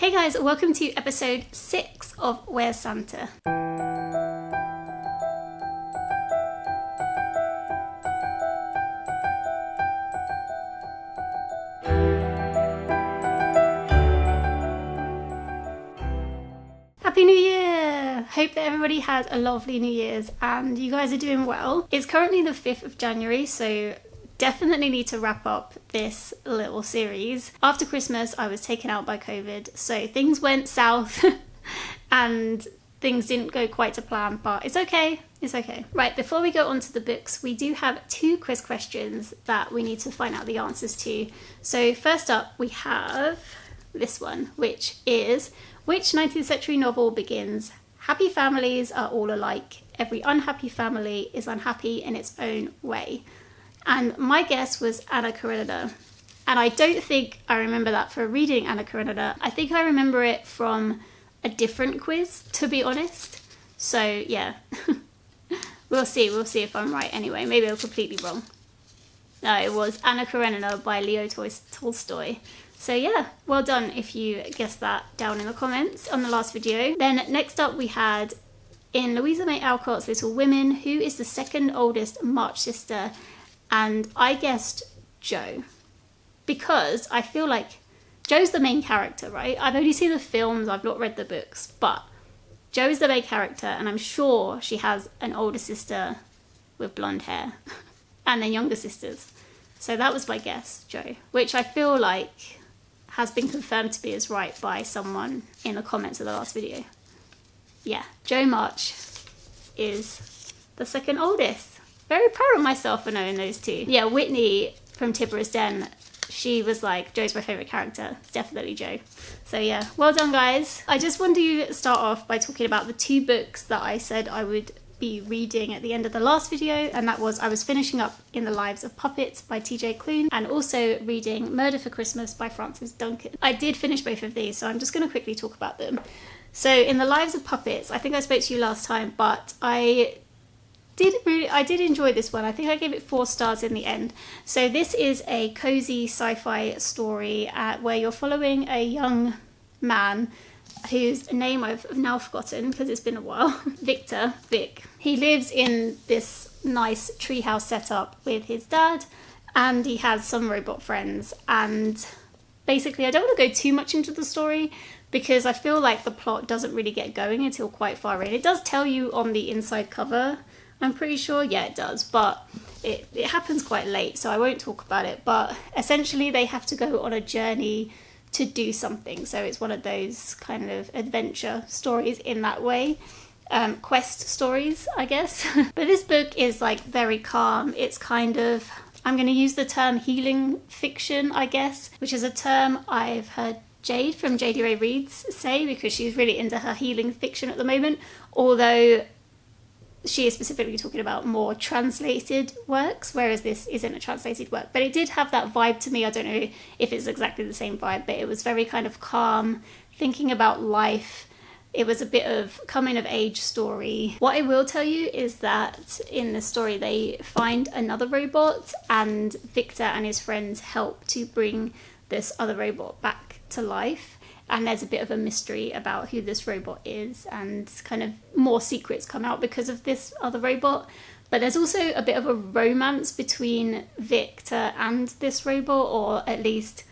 Hey guys, welcome to episode 6 of Where's Santa? Happy New Year! Hope that everybody had a lovely New Year's and you guys are doing well. It's currently the 5th of January, so definitely need to wrap up this little series. After Christmas, I was taken out by COVID, so things went south and things didn't go quite to plan, but it's okay. It's okay. Right, before we go on to the books, we do have 2 quiz questions that we need to find out the answers to. So first up, we have this one, which is, which 19th century novel begins, "Happy families are all alike. Every unhappy family is unhappy in its own way"? And my guess was Anna Karenina. And I don't think I remember that for reading Anna Karenina. I think I remember it from a different quiz, to be honest. So yeah, we'll see if I'm right anyway. Maybe I'm completely wrong. No, it was Anna Karenina by Leo Tolstoy. So yeah, well done if you guessed that down in the comments on the last video. Then next up we had, in Louisa May Alcott's Little Women, who is the second oldest March sister? And I guessed Jo, because I feel like Jo's the main character, right? I've only seen the films, I've not read the books, but Jo is the main character and I'm sure she has an older sister with blonde hair and then younger sisters. So that was my guess, Jo, which I feel like has been confirmed to be as right by someone in the comments of the last video. Yeah, Jo March is the second oldest. Very proud of myself for knowing those two. Yeah, Whitney from Tipper's Den, she was like, Jo's my favourite character. It's definitely Jo. So yeah, well done guys. I just want to start off by talking about the 2 books that I said I would be reading at the end of the last video, and that was I was finishing up In the Lives of Puppets by TJ Klune and also reading Murder for Christmas by Frances Duncan. I did finish both of these, so I'm just going to quickly talk about them. So In the Lives of Puppets, I think I spoke to you last time, but I did enjoy this one. I think I gave it 4 stars in the end. So this is a cozy sci-fi story where you're following a young man whose name I've now forgotten because it's been a while. Vic. He lives in this nice treehouse setup with his dad and he has some robot friends, and basically I don't want to go too much into the story because I feel like the plot doesn't really get going until quite far in. It does tell you on the inside cover, I'm pretty sure, yeah it does, but it happens quite late, so I won't talk about it. But essentially they have to go on a journey to do something, so it's one of those kind of adventure stories in that way. Quest stories, I guess. But this book is like very calm. It's kind of, I'm going to use the term healing fiction, I guess, which is a term I've heard Jade from JD Ray Reads say because she's really into her healing fiction at the moment, although she is specifically talking about more translated works, whereas this isn't a translated work. But it did have that vibe to me. I don't know if it's exactly the same vibe, but it was very kind of calm, thinking about life. It was a bit of coming of age story. What I will tell you is that in the story they find another robot and Victor and his friends help to bring this other robot back to life. And there's a bit of a mystery about who this robot is, and kind of more secrets come out because of this other robot. But there's also a bit of a romance between Victor and this robot, or at least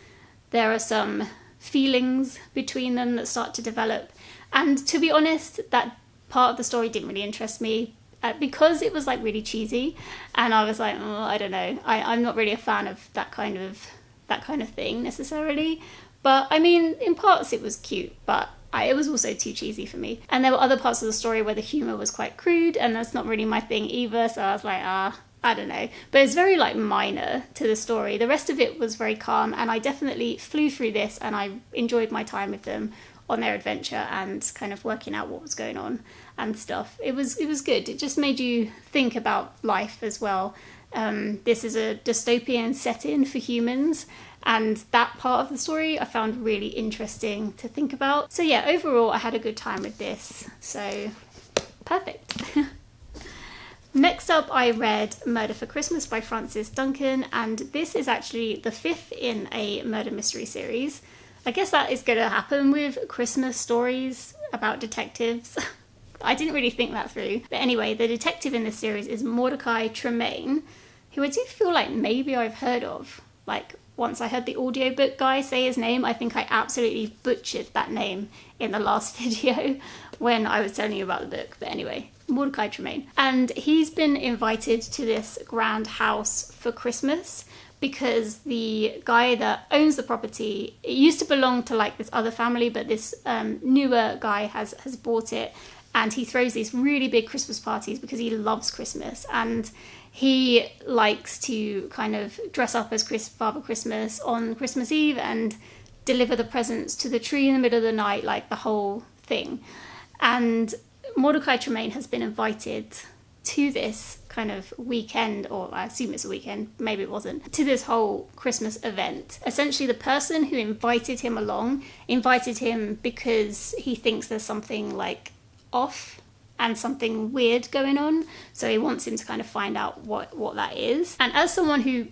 there are some feelings between them that start to develop. And to be honest, that part of the story didn't really interest me because it was like really cheesy. And I was like, oh, I don't know. I'm not really a fan of that kind of thing necessarily. But I mean, in parts it was cute, but it was also too cheesy for me. And there were other parts of the story where the humour was quite crude, and that's not really my thing either, so I was like, I don't know. But it's very like minor to the story. The rest of it was very calm, and I definitely flew through this and I enjoyed my time with them on their adventure and kind of working out what was going on and stuff. It was good. It just made you think about life as well. This is a dystopian setting for humans, and that part of the story I found really interesting to think about. So yeah, overall I had a good time with this, so perfect. Next up I read Murder for Christmas by Frances Duncan, and this is actually the 5th in a murder mystery series. I guess that is going to happen with Christmas stories about detectives. I didn't really think that through. But anyway, the detective in this series is Mordecai Tremaine, who I do feel like maybe I've heard of. Like, once I heard the audiobook guy say his name, I think I absolutely butchered that name in the last video when I was telling you about the book. But anyway, Mordecai Tremaine. And he's been invited to this grand house for Christmas because the guy that owns the property, it used to belong to like this other family, but this newer guy has bought it, and he throws these really big Christmas parties because he loves Christmas, and he likes to kind of dress up as Father Christmas on Christmas Eve and deliver the presents to the tree in the middle of the night, like the whole thing. And Mordecai Tremaine has been invited to this kind of weekend, or I assume it's a weekend, maybe it wasn't, to this whole Christmas event. Essentially, the person who invited him along invited him because he thinks there's something like off and something weird going on, so he wants him to kind of find out what that is. And as someone who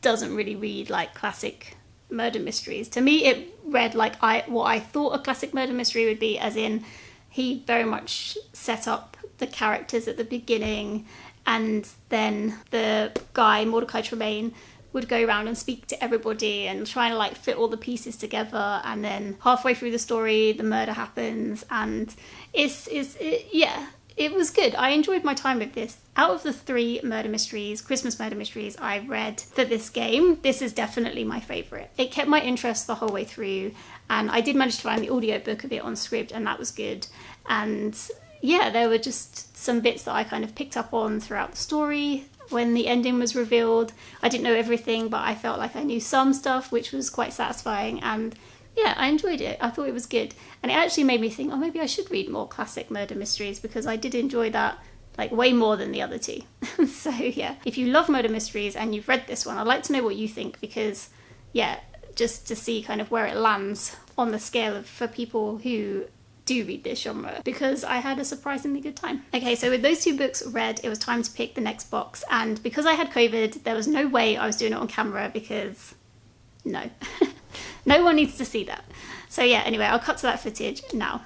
doesn't really read like classic murder mysteries, to me it read like what I thought a classic murder mystery would be, as in he very much set up the characters at the beginning, and then the guy Mordecai Tremaine would go around and speak to everybody and try to like fit all the pieces together, and then halfway through the story the murder happens, and it was good. I enjoyed my time with this. Out of the 3 Christmas murder mysteries I read for this game, this is definitely my favourite. It kept my interest the whole way through, and I did manage to find the audiobook of it on Scribd, and that was good. And yeah, there were just some bits that I kind of picked up on throughout the story. When the ending was revealed, I didn't know everything, but I felt like I knew some stuff, which was quite satisfying. And yeah, I enjoyed it. I thought it was good. And it actually made me think, oh, maybe I should read more classic murder mysteries, because I did enjoy that like way more than the other 2. So yeah, if you love murder mysteries and you've read this one, I'd like to know what you think, because yeah, just to see kind of where it lands on the scale for people who do read this genre, because I had a surprisingly good time. Okay, so with those 2 books read, it was time to pick the next box, and because I had COVID, there was no way I was doing it on camera, because no. No one needs to see that. So yeah, anyway, I'll cut to that footage now.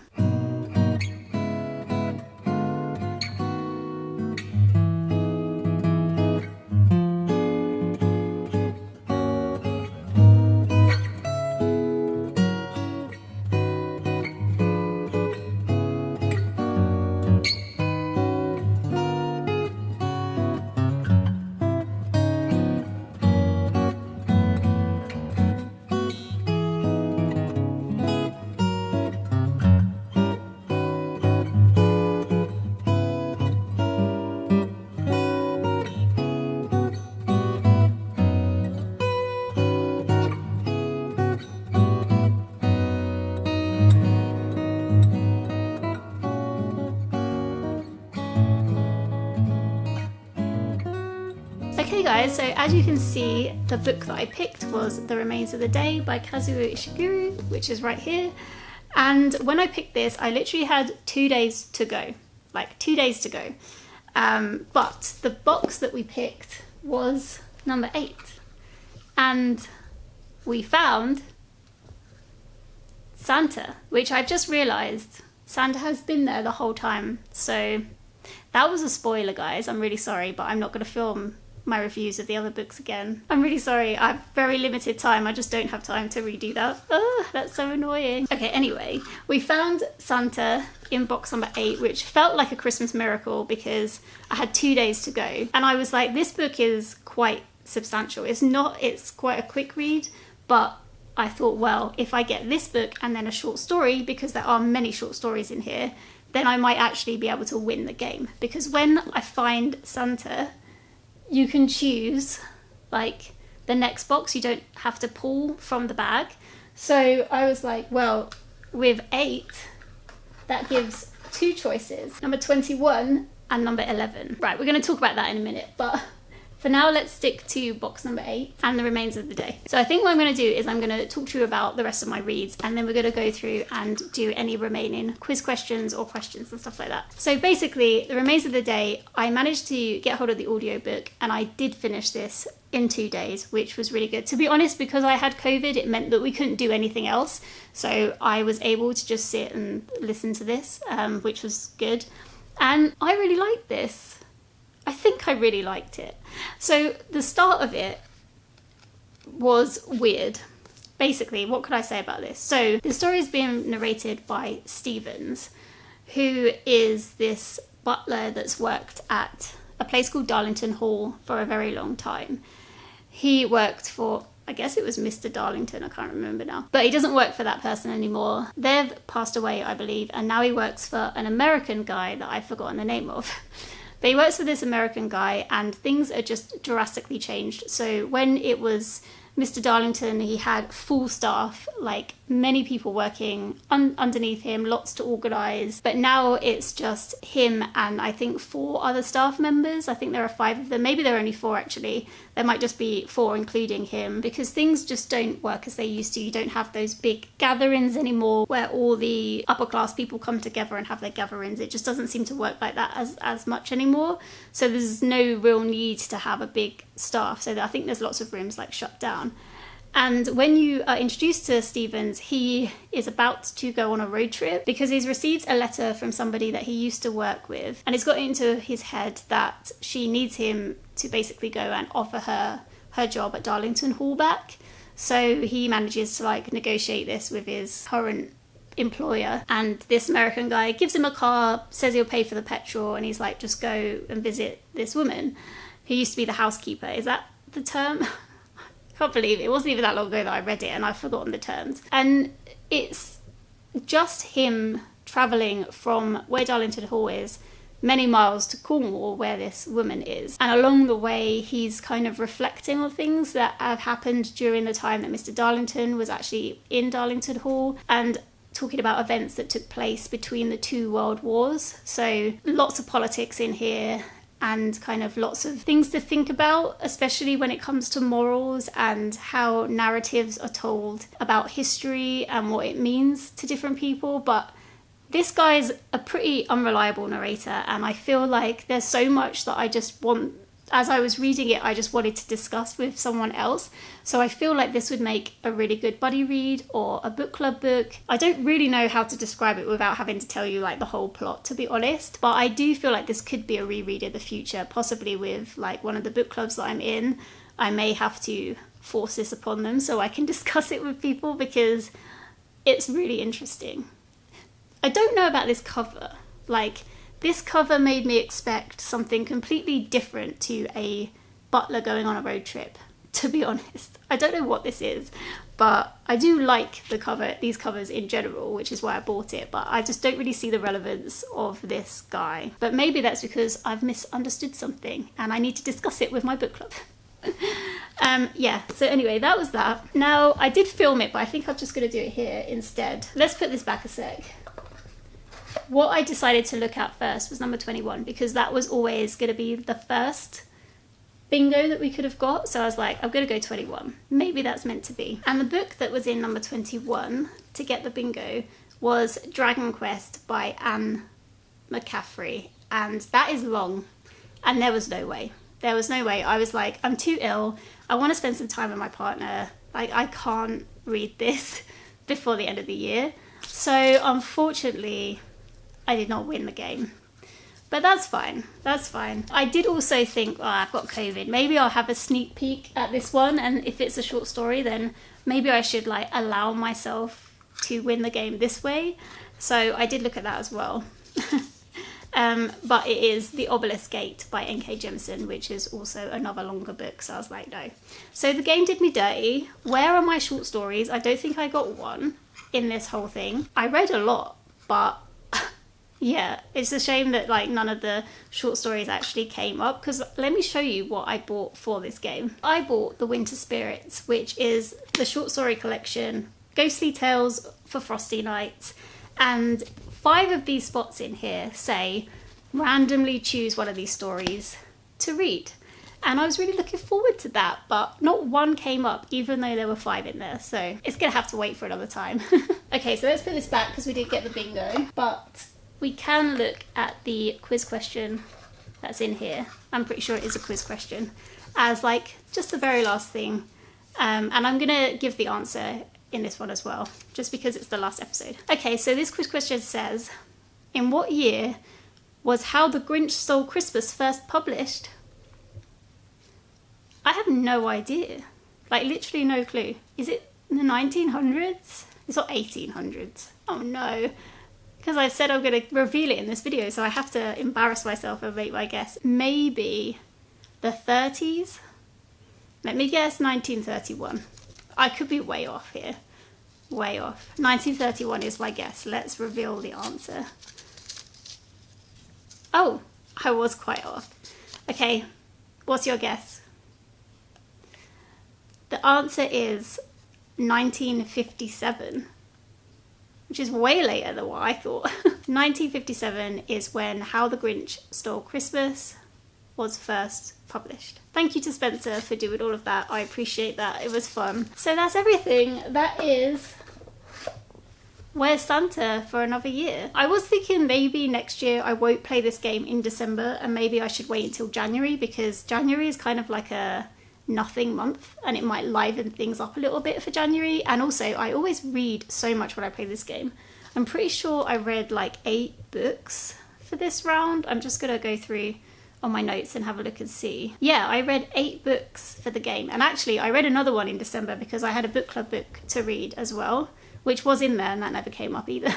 Okay guys, so as you can see, the book that I picked was The Remains of the Day by Kazuo Ishiguro, which is right here. And when I picked this, I literally had 2 days to go, like 2 days to go. But the box that we picked was number 8. And we found Santa, which I've just realised Santa has been there the whole time. So that was a spoiler, guys. I'm really sorry, but I'm not going to film my reviews of the other books again. I'm really sorry, I have very limited time. I just don't have time to redo that. Oh, that's so annoying. Okay, anyway, we found Santa in box number 8, which felt like a Christmas miracle because I had 2 days to go. And I was like, this book is quite substantial. It's quite a quick read, but I thought, well, if I get this book and then a short story, because there are many short stories in here, then I might actually be able to win the game. Because when I find Santa, you can choose like the next box. You don't have to pull from the bag. So I was like, well, with 8, that gives 2 choices, number 21 and number 11. Right, we're going to talk about that in a minute, but For now, let's stick to box number 8 and the remains of the day. So I think what I'm going to do is I'm going to talk to you about the rest of my reads, and then we're going to go through and do any remaining quiz questions or questions and stuff like that. So basically, the remains of the day, I managed to get hold of the audiobook, and I did finish this in 2 days, which was really good. To be honest, because I had COVID, it meant that we couldn't do anything else. So I was able to just sit and listen to this, which was good. And I really liked this. I think I really liked it. So the start of it was weird. Basically, what could I say about this? So the story is being narrated by Stevens, who is this butler that's worked at a place called Darlington Hall for a very long time. He worked for, I guess it was Mr. Darlington, I can't remember now. But he doesn't work for that person anymore. They've passed away, I believe, and now he works for an American guy that I've forgotten the name of. But he works for this American guy, and things are just drastically changed. So when it was Mr. Darlington, he had full staff, like many people working underneath him, lots to organise. But now it's just him and I think 4 other staff members. I think there are 5 of them. Maybe there are only 4 actually. There might just be 4 including him, because things just don't work as they used to. You don't have those big gatherings anymore where all the upper class people come together and have their gatherings. It just doesn't seem to work like that as much anymore. So there's no real need to have a big staff. So I think there's lots of rooms like shut down. And when you are introduced to Stevens, he is about to go on a road trip because he's received a letter from somebody that he used to work with. And it's got into his head that she needs him to basically go and offer her job at Darlington Hall back. So he manages to like negotiate this with his current employer. And this American guy gives him a car, says he'll pay for the petrol, and he's like, just go and visit this woman who used to be the housekeeper. Is that the term? Can't believe it wasn't even that long ago that I read it and I've forgotten the terms. And it's just him travelling from where Darlington Hall is many miles to Cornwall, where this woman is. And along the way, he's kind of reflecting on things that have happened during the time that Mr. Darlington was actually in Darlington Hall, and talking about events that took place between the 2 world wars. So lots of politics in here, and kind of lots of things to think about, especially when it comes to morals and how narratives are told about history and what it means to different people. But this guy's a pretty unreliable narrator, and I feel like there's so much that I just want, as I was reading it, I just wanted to discuss with someone else. So I feel like this would make a really good buddy read or a book club book. I don't really know how to describe it without having to tell you like the whole plot, to be honest. But I do feel like this could be a reread in the future, possibly with like one of the book clubs that I'm in. I may have to force this upon them so I can discuss it with people, because it's really interesting. I don't know about this cover. Like, this cover made me expect something completely different to a butler going on a road trip, to be honest. I don't know what this is, but I do like the cover, these covers in general, which is why I bought it, but I just don't really see the relevance of this guy. But maybe that's because I've misunderstood something and I need to discuss it with my book club. Yeah, so anyway, that was that. Now, I did film it, but I think I'm just going to do it here instead. Let's put this back a sec. What I decided to look at first was number 21, because that was always going to be the first bingo that we could have got. So I was like, I'm going to go 21. Maybe that's meant to be. And the book that was in number 21 to get the bingo was Dragon Quest by Anne McCaffrey. And that is long. And there was no way. There was no way. I was like, I'm too ill. I want to spend some time with my partner. Like, I can't read this before the end of the year. So unfortunately, I did not win the game. But that's fine. That's fine. I did also think, oh, I've got COVID. Maybe I'll have a sneak peek at this one. And if it's a short story, then maybe I should like allow myself to win the game this way. So I did look at that as well. But it is The Obelisk Gate by N.K. Jemisin, which is also another longer book. So I was like, no. So the game did me dirty. Where are my short stories? I don't think I got one in this whole thing. I read a lot, but yeah, it's a shame that like none of the short stories actually came up, because let me show you what I bought for this game. I bought The Winter Spirits, which is the short story collection, Ghostly Tales for Frosty Nights, and 5 of these spots in here say randomly choose one of these stories to read. and I was really looking forward to that, but not one came up, even though there were 5 in there, so it's gonna have to wait for another time. Okay, so let's put this back because we did get the bingo, but we can look at the quiz question that's in here. I'm pretty sure it is a quiz question, as like just the very last thing, and I'm gonna give the answer in this one as well, just because it's the last episode. Okay, so this quiz question says, in what year was How the Grinch Stole Christmas first published? I have no idea, like literally no clue. Is it the 1900s? It's not 1800s. Oh no, because I said I'm going to reveal it in this video, so I have to embarrass myself and make my guess. Maybe the 30s? Let me guess 1931. I could be way off here. Way off. 1931 is my guess. Let's reveal the answer. Oh, I was quite off. Okay, what's your guess? The answer is 1957, which is way later than what I thought. 1957 is when How the Grinch Stole Christmas was first published. Thank you to Spencer for doing all of that. I appreciate that. It was fun. So that's everything. That is Where's Santa for another year. I was thinking maybe next year I won't play this game in December, and maybe I should wait until January, because January is kind of like a nothing month and it might liven things up a little bit for January. And also I always read so much when I play this game. I'm pretty sure I read like 8 books for this round. I'm just gonna go through on my notes and have a look and see. Yeah, I read 8 books for the game, and actually I read another one in December because I had a book club book to read as well, which was in there and that never came up either.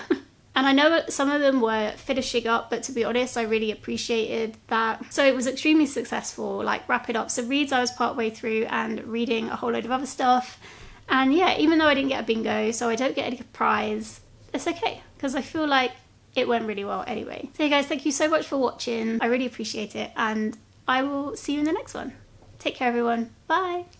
And I know some of them were finishing up, but to be honest, I really appreciated that. So it was extremely successful, like wrap it up. So reads I was part way through and reading a whole load of other stuff. And yeah, even though I didn't get a bingo, so I don't get any prize, it's okay, because I feel like it went really well anyway. So yeah guys, thank you so much for watching. I really appreciate it, and I will see you in the next one. Take care everyone, bye.